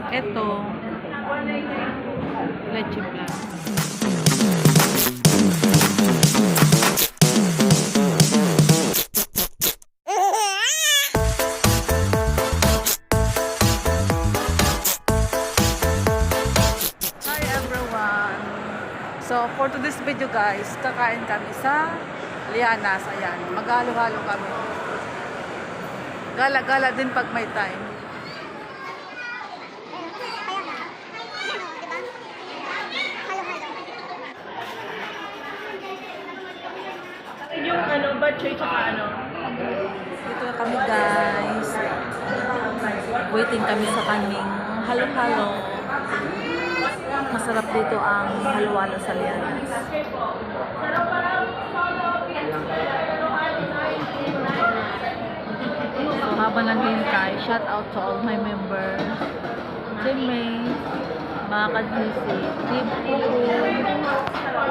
Ito, leche plan. Hi everyone! So, for today's video guys, kakain kami sa Lianas. Ayan, maghalo-halo kami. Gala-gala din pag may time. Yung ano, batchoy tsaka ano? Dito na kami guys. Waiting kami sa kaming halo-halo. Masarap dito ang halo-halo sa Lianas. So habang naghihintay, shout out to all my members, teammates, mga kadisi, Team Kuku,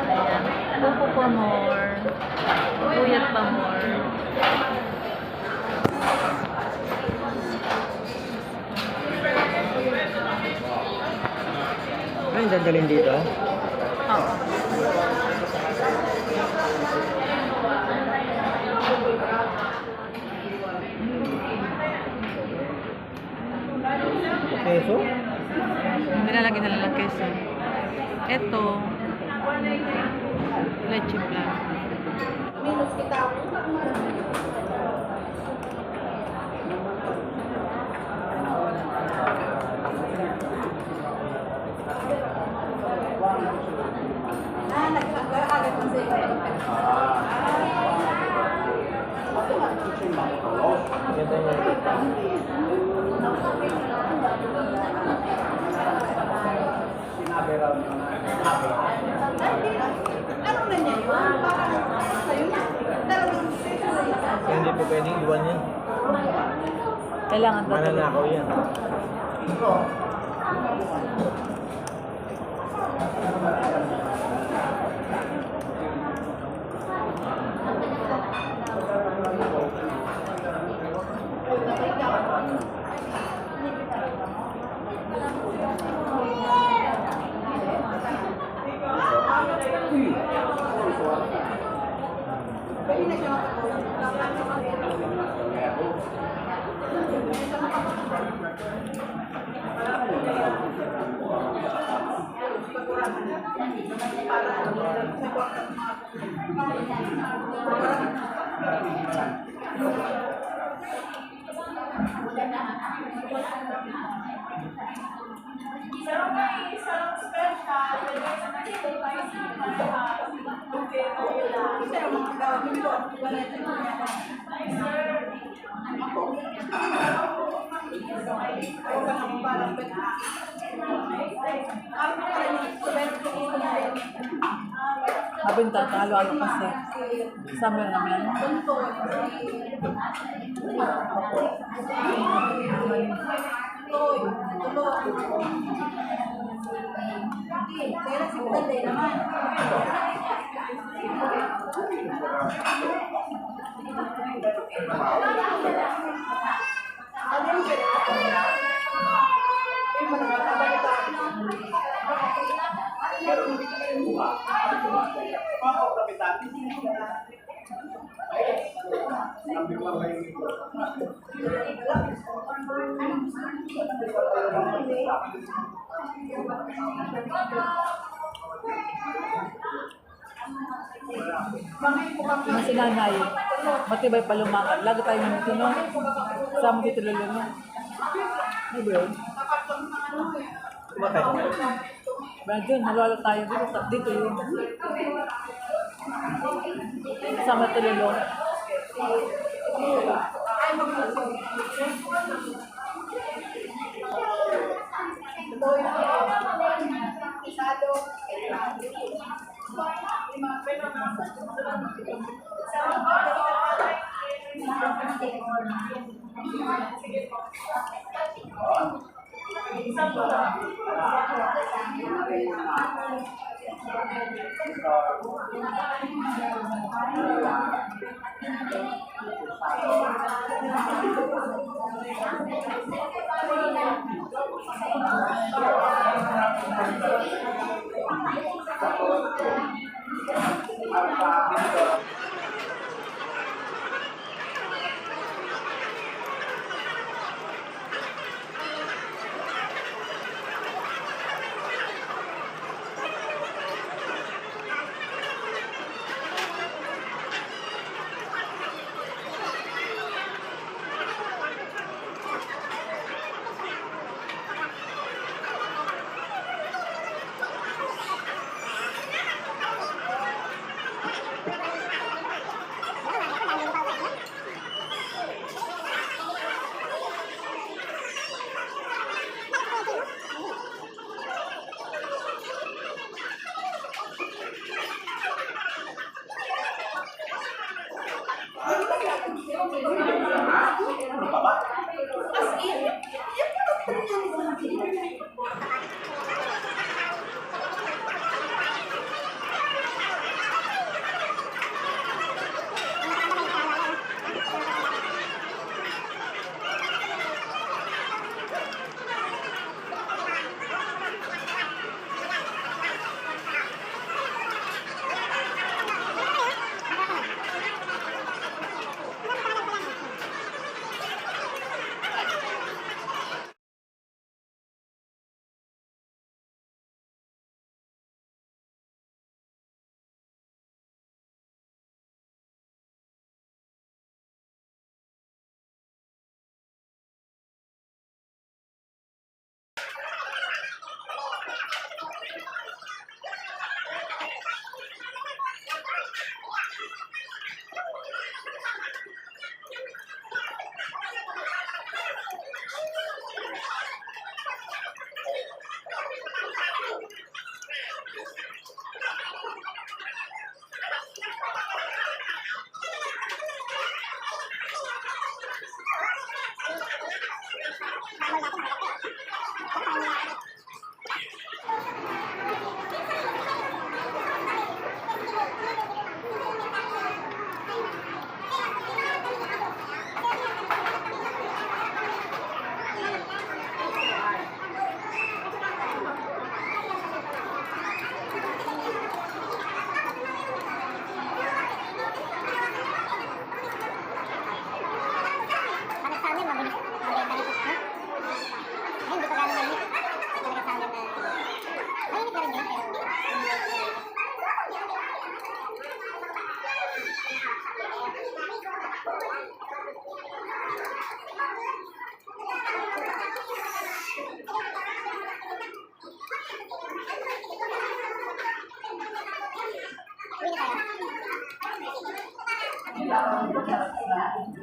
ayan, Kuku for more, Kuyat pa more. Ano yung dadalhin dito? Oo. Peso? Nilalagyan na lang keso. Ito, leche plan. Minus kita. Nag-agad mo sa iyo. Ano na niya yun? Parang sa'yo na. Hindi po pwedeng iwan yan. Kailangan ba? Mananakaw yan. Mabinta, halo-halo kasi. Summer naman. Mas sinanay, matibay pa lumakad. Lagi tayo nandito, no? Sama dito lalo, no? Ano ba yun? Kumatay. Ba dyan, malala tayo dito. Dito yun. Sama dito lalo.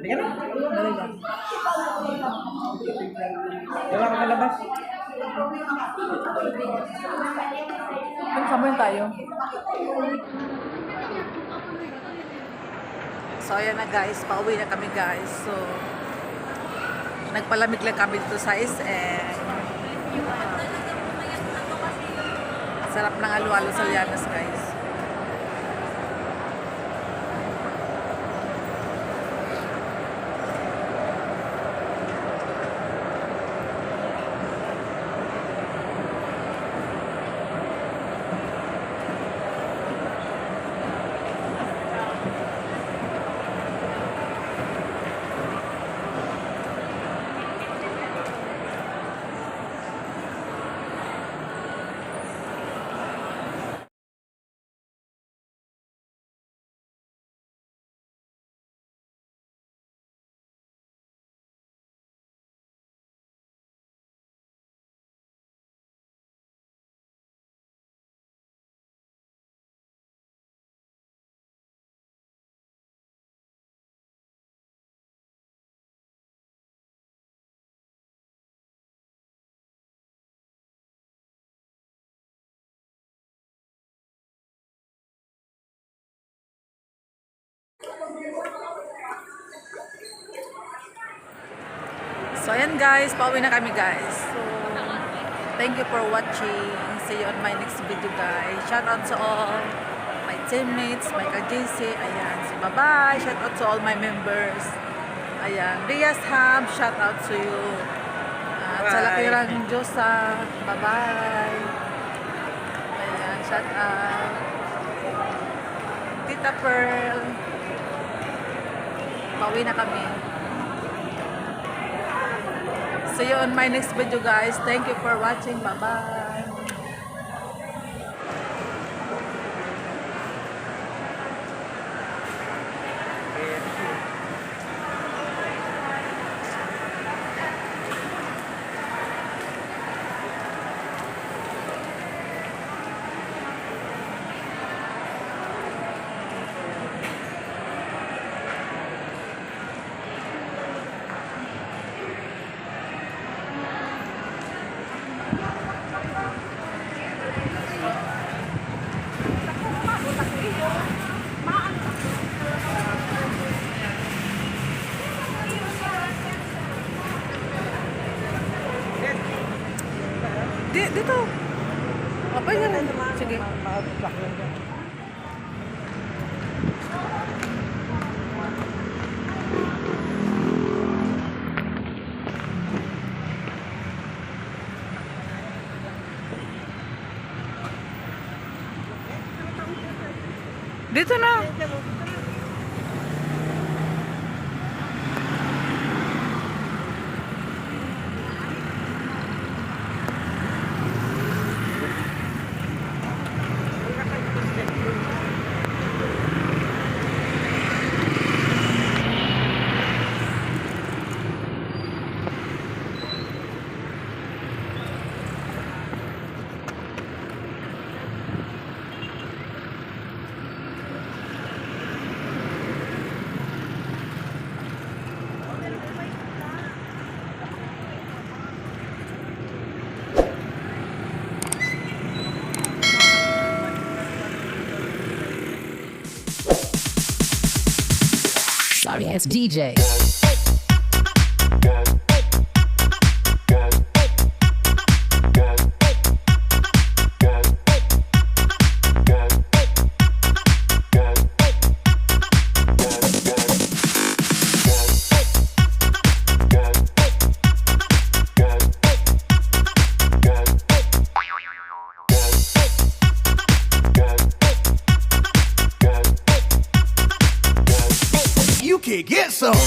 Hindi ka na? Wala ka kalabas. Samahan tayo. So, ayan na guys. Pauwi na kami guys. So, nagpalamig lang kami dito sa SM. Sarap ng alo-alo sa Llanos guys. So, ayan guys, pauwi na kami guys. So, thank you for watching. See you on my next video guys. Shout out to all my teammates, my ka-JC. Ayan, so bye-bye. Shout out to all my members. Ayan, Rias Hub, shout out to you. Sa Lakirang Diyosa, bye-bye. Ayan, shout out. Tita Pearl. Pauwi na kami. See you on my next video guys. Thank you for watching. Bye-bye. Dito. Apay ka rin. Sige. Ma-block lang dyan. Dito na. Sorry, it's DJ. You can get some.